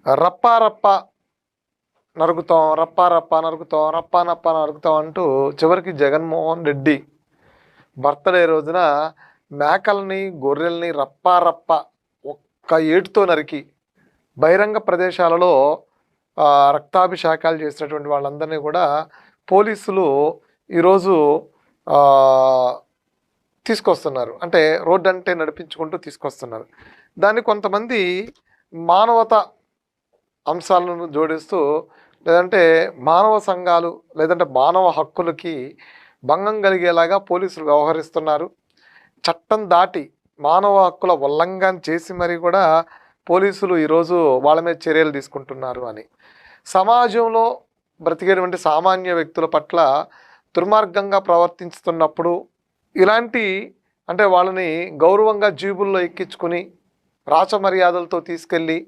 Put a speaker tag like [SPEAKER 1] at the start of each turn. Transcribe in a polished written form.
[SPEAKER 1] రప్పా రప్పా నరుకుతాం, రప్పా రప్పా నరుకుతాం, రప్పా నప్పా నరుకుతాం అంటూ చివరికి జగన్మోహన్ రెడ్డి బర్త్డే రోజున మేకల్ని, గొర్రెల్ని రప్పా రప్పా ఒక్క ఏటుతో నరికి బహిరంగ ప్రదేశాలలో రక్తాభిషేకాలు చేసినటువంటి వాళ్ళందరినీ కూడా పోలీసులు ఈరోజు తీసుకొస్తున్నారు. అంటే రోడ్డు అంటే నడిపించుకుంటూ తీసుకొస్తున్నారు. దాన్ని కొంతమంది మానవత అంశాలను జోడిస్తూ, లేదంటే మానవ సంఘాలు, లేదంటే మానవ హక్కులకి భంగం కలిగేలాగా పోలీసులు వ్యవహరిస్తున్నారు. చట్టం దాటి మానవ హక్కుల ఉల్లంఘన చేసి మరీ కూడా పోలీసులు ఈరోజు వాళ్ళ మీద చర్యలు తీసుకుంటున్నారు అని. సమాజంలో బ్రతికేటువంటి సామాన్య వ్యక్తుల పట్ల దుర్మార్గంగా ప్రవర్తిస్తున్నప్పుడు ఇలాంటి అంటే వాళ్ళని గౌరవంగా జీబుల్లో ఎక్కించుకుని రాచమర్యాదలతో తీసుకెళ్ళి